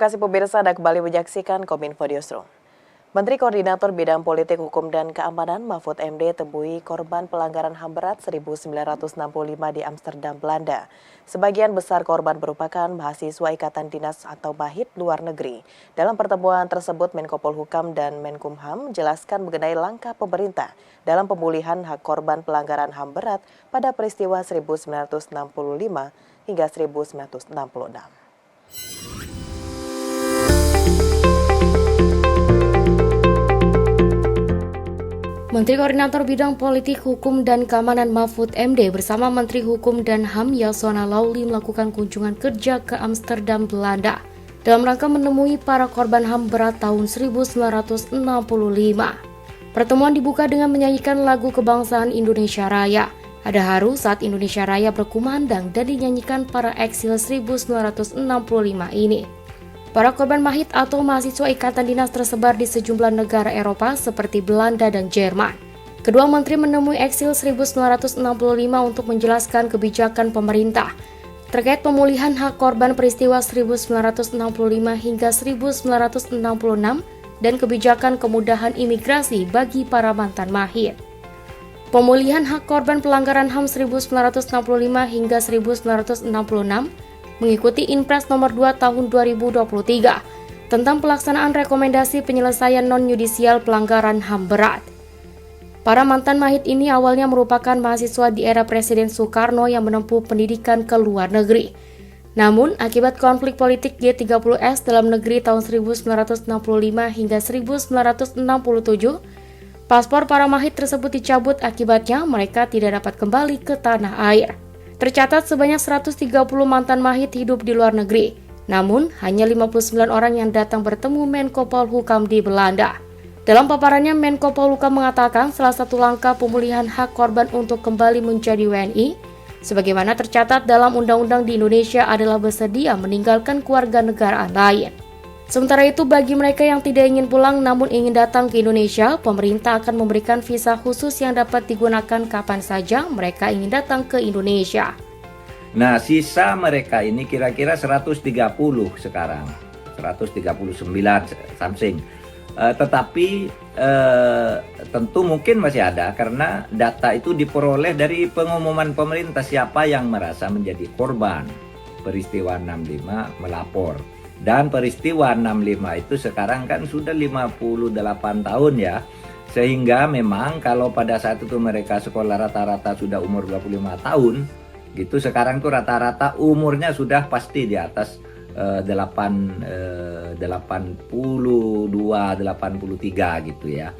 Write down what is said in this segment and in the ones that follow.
kasih pemirsa, Anda kembali menyaksikan Kominfo Newsroom. Menteri Koordinator Bidang Politik, Hukum, dan Keamanan Mahfud MD temui korban pelanggaran HAM berat 1965 di Amsterdam, Belanda. Sebagian besar korban merupakan mahasiswa Ikatan Dinas atau Mahit luar negeri. Dalam pertemuan tersebut, Menko Polhukam dan Menkumham menjelaskan mengenai langkah pemerintah dalam pemulihan hak korban pelanggaran HAM berat pada peristiwa 1965 hingga 1966. Menteri Koordinator Bidang Politik, Hukum, dan Keamanan Mahfud MD bersama Menteri Hukum dan HAM Yasona Lauli melakukan kunjungan kerja ke Amsterdam, Belanda dalam rangka menemui para korban HAM berat tahun 1965. Pertemuan dibuka dengan menyanyikan lagu kebangsaan Indonesia Raya. Ada haru saat Indonesia Raya berkumandang dan dinyanyikan para eksil 1965 ini. Para korban Mahit atau mahasiswa Ikatan Dinas tersebar di sejumlah negara Eropa seperti Belanda dan Jerman. Kedua menteri menemui eksil 1965 untuk menjelaskan kebijakan pemerintah terkait pemulihan hak korban peristiwa 1965 hingga 1966 dan kebijakan kemudahan imigrasi bagi para mantan Mahit. Pemulihan hak korban pelanggaran HAM 1965 hingga 1966 mengikuti Inpres nomor 2 tahun 2023 tentang pelaksanaan rekomendasi penyelesaian non-yudisial pelanggaran HAM berat. Para mantan Mahit ini awalnya merupakan mahasiswa di era Presiden Soekarno yang menempuh pendidikan ke luar negeri. Namun, akibat konflik politik G30S dalam negeri tahun 1965 hingga 1967, paspor para Mahit tersebut dicabut, akibatnya mereka tidak dapat kembali ke tanah air. Tercatat sebanyak 130 mantan Mahit hidup di luar negeri, namun hanya 59 orang yang datang bertemu Menko Polhukam di Belanda. Dalam paparannya, Menko Polhukam mengatakan salah satu langkah pemulihan hak korban untuk kembali menjadi WNI, sebagaimana tercatat dalam undang-undang di Indonesia adalah bersedia meninggalkan kewarganegaraan lain. Sementara itu, bagi mereka yang tidak ingin pulang namun ingin datang ke Indonesia, pemerintah akan memberikan visa khusus yang dapat digunakan kapan saja mereka ingin datang ke Indonesia. Nah, sisa mereka ini kira-kira 130 sekarang, 139 something. Tetapi tentu mungkin masih ada karena data itu diperoleh dari pengumuman pemerintah siapa yang merasa menjadi korban peristiwa 65 melapor. Dan peristiwa 65 itu sekarang kan sudah 58 tahun ya. Sehingga memang kalau pada saat itu mereka sekolah rata-rata sudah umur 25 tahun, gitu sekarang tuh rata-rata umurnya sudah pasti di atas 82, 83 gitu ya.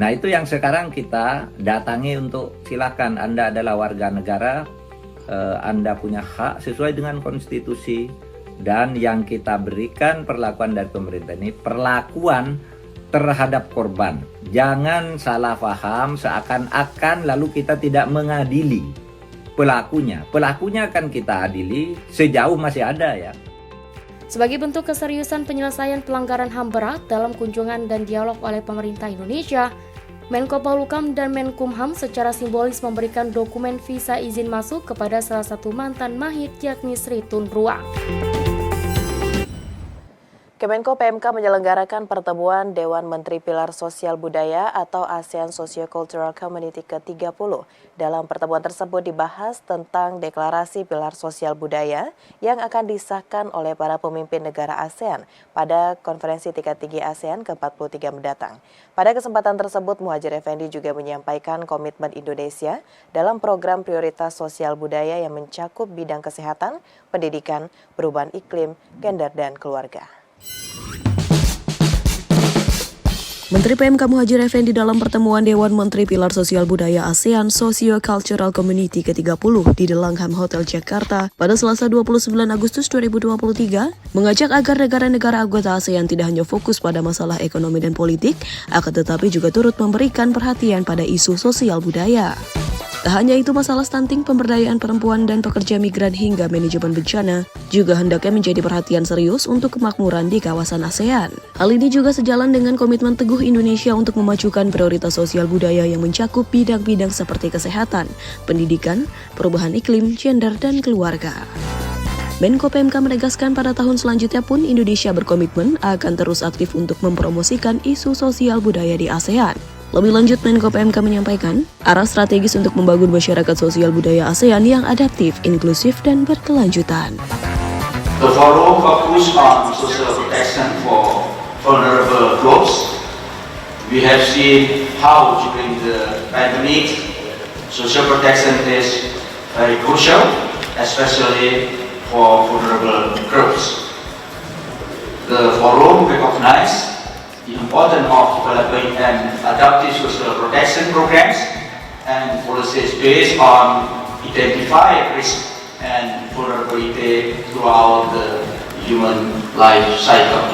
Nah, itu yang sekarang kita datangi untuk silakan Anda adalah warga negara, Anda punya hak sesuai dengan konstitusi. Dan yang kita berikan perlakuan dari pemerintah ini perlakuan terhadap korban. Jangan salah paham seakan-akan lalu kita tidak mengadili pelakunya. Pelakunya akan kita adili sejauh masih ada ya. Sebagai bentuk keseriusan penyelesaian pelanggaran HAM berat dalam kunjungan dan dialog oleh pemerintah Indonesia, Menko Polhukam dan Menkumham secara simbolis memberikan dokumen visa izin masuk kepada salah satu mantan Mahit yakni Sri Tun Ruang. Kemenko PMK menyelenggarakan pertemuan Dewan Menteri Pilar Sosial Budaya atau ASEAN Socio-Cultural Community ke-30. Dalam pertemuan tersebut dibahas tentang deklarasi Pilar Sosial Budaya yang akan disahkan oleh para pemimpin negara ASEAN pada konferensi tingkat tinggi ASEAN ke-43 mendatang. Pada kesempatan tersebut, Muhadjir Effendi juga menyampaikan komitmen Indonesia dalam program prioritas sosial budaya yang mencakup bidang kesehatan, pendidikan, perubahan iklim, gender, dan keluarga. Menteri PMK Muhadjir Effendi dalam pertemuan Dewan Menteri Pilar Sosial Budaya ASEAN Socio-Cultural Community ke-30 di The Langham Hotel Jakarta pada Selasa 29 Agustus 2023 mengajak agar negara-negara anggota ASEAN tidak hanya fokus pada masalah ekonomi dan politik, akan tetapi juga turut memberikan perhatian pada isu sosial budaya. Tak hanya itu, masalah stunting, pemberdayaan perempuan dan pekerja migran hingga manajemen bencana juga hendaknya menjadi perhatian serius untuk kemakmuran di kawasan ASEAN. Hal ini juga sejalan dengan komitmen teguh Indonesia untuk memajukan prioritas sosial budaya yang mencakup bidang-bidang seperti kesehatan, pendidikan, perubahan iklim, gender, dan keluarga. Menko PMK menegaskan pada tahun selanjutnya pun Indonesia berkomitmen akan terus aktif untuk mempromosikan isu sosial budaya di ASEAN. Lebih lanjut, Menko PMK menyampaikan arah strategis untuk membangun masyarakat sosial budaya ASEAN yang adaptif, inklusif, dan berkelanjutan. The forum focus on social protection for vulnerable groups. We have seen how during the pandemic, social protection is very crucial, especially for vulnerable groups. The forum recognized the importance of developing an adaptive social protection programs and policies based on identified risk and vulnerability throughout the human life cycle.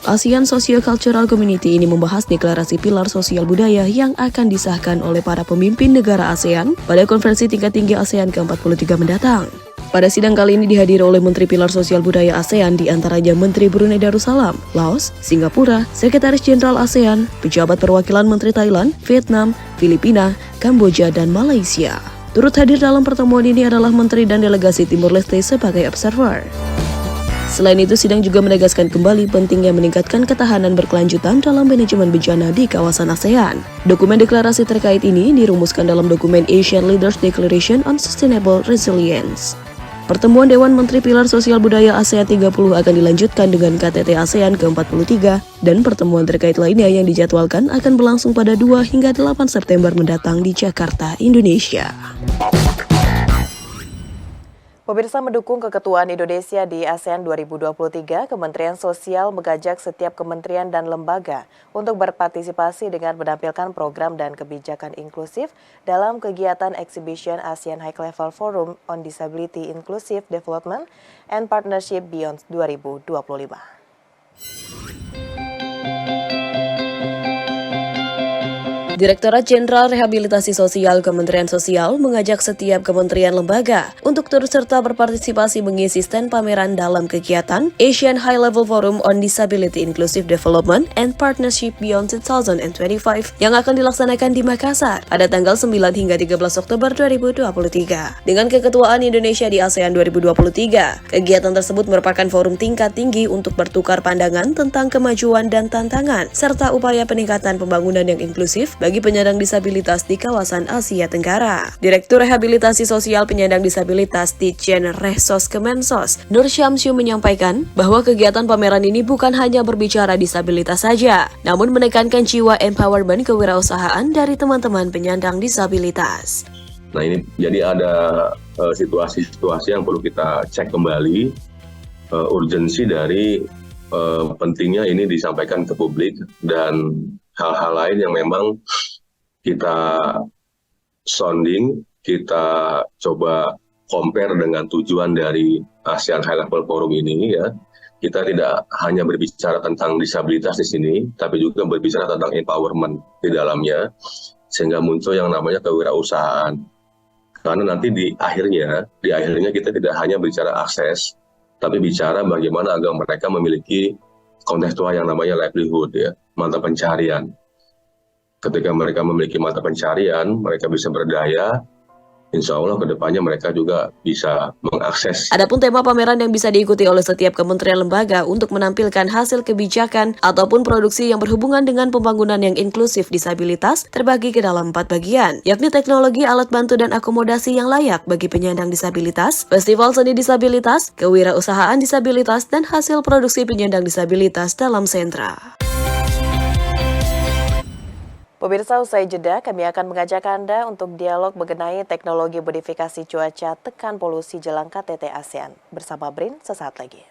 ASEAN Socio-Cultural Community ini membahas deklarasi pilar sosial budaya yang akan disahkan oleh para pemimpin negara ASEAN pada konferensi tingkat tinggi ASEAN ke-43 mendatang. Pada sidang kali ini dihadiri oleh Menteri Pilar Sosial Budaya ASEAN diantaranya Menteri Brunei Darussalam, Laos, Singapura, Sekretaris Jenderal ASEAN, pejabat perwakilan Menteri Thailand, Vietnam, Filipina, Kamboja, dan Malaysia. Turut hadir dalam pertemuan ini adalah Menteri dan Delegasi Timur Leste sebagai observer. Selain itu, sidang juga menegaskan kembali pentingnya meningkatkan ketahanan berkelanjutan dalam manajemen bencana di kawasan ASEAN. Dokumen deklarasi terkait ini dirumuskan dalam dokumen Asian Leaders Declaration on Sustainable Resilience. Pertemuan Dewan Menteri Pilar Sosial Budaya ASEAN 30 akan dilanjutkan dengan KTT ASEAN ke-43 dan pertemuan terkait lainnya yang dijadwalkan akan berlangsung pada 2 hingga 8 September mendatang di Jakarta, Indonesia. Pemirsa, mendukung keketuaan Indonesia di ASEAN 2023, Kementerian Sosial mengajak setiap kementerian dan lembaga untuk berpartisipasi dengan menampilkan program dan kebijakan inklusif dalam kegiatan Exhibition ASEAN High Level Forum on Disability Inclusive Development and Partnership Beyond 2025. Direktorat Jenderal Rehabilitasi Sosial Kementerian Sosial mengajak setiap kementerian lembaga untuk turut serta berpartisipasi mengisi stand pameran dalam kegiatan Asian High Level Forum on Disability Inclusive Development and Partnership Beyond 2025 yang akan dilaksanakan di Makassar pada tanggal 9 hingga 13 Oktober 2023. Dengan keketuaan Indonesia di ASEAN 2023, kegiatan tersebut merupakan forum tingkat tinggi untuk bertukar pandangan tentang kemajuan dan tantangan serta upaya peningkatan pembangunan yang inklusif bagi penyandang disabilitas di kawasan Asia Tenggara. Direktur Rehabilitasi Sosial Penyandang Disabilitas Ditjen Rehsos Kemensos, Nur Syamsiu menyampaikan bahwa kegiatan pameran ini bukan hanya berbicara disabilitas saja, namun menekankan jiwa empowerment kewirausahaan dari teman-teman penyandang disabilitas. Nah ini jadi ada situasi-situasi yang perlu kita cek kembali, urgensi dari pentingnya ini disampaikan ke publik dan hal-hal lain yang memang kita sounding, kita coba compare dengan tujuan dari ASEAN High Level Forum ini ya. Kita tidak hanya berbicara tentang disabilitas di sini, tapi juga berbicara tentang empowerment di dalamnya, sehingga muncul yang namanya kewirausahaan. Karena nanti di akhirnya kita tidak hanya bicara akses, tapi bicara bagaimana agar mereka memiliki kontekstual yang namanya livelihood ya, mata pencarian. Ketika mereka memiliki mata pencarian, mereka bisa berdaya, insya Allah ke depannya mereka juga bisa mengakses. Adapun tema pameran yang bisa diikuti oleh setiap kementerian lembaga untuk menampilkan hasil kebijakan ataupun produksi yang berhubungan dengan pembangunan yang inklusif disabilitas terbagi ke dalam 4 bagian, yakni teknologi, alat bantu dan akomodasi yang layak bagi penyandang disabilitas, festival seni disabilitas, kewirausahaan disabilitas, dan hasil produksi penyandang disabilitas dalam sentra. Pemirsa, usai jeda, kami akan mengajak Anda untuk dialog mengenai teknologi modifikasi cuaca tekan polusi jelang KTT ASEAN. Bersama Brin, sesaat lagi.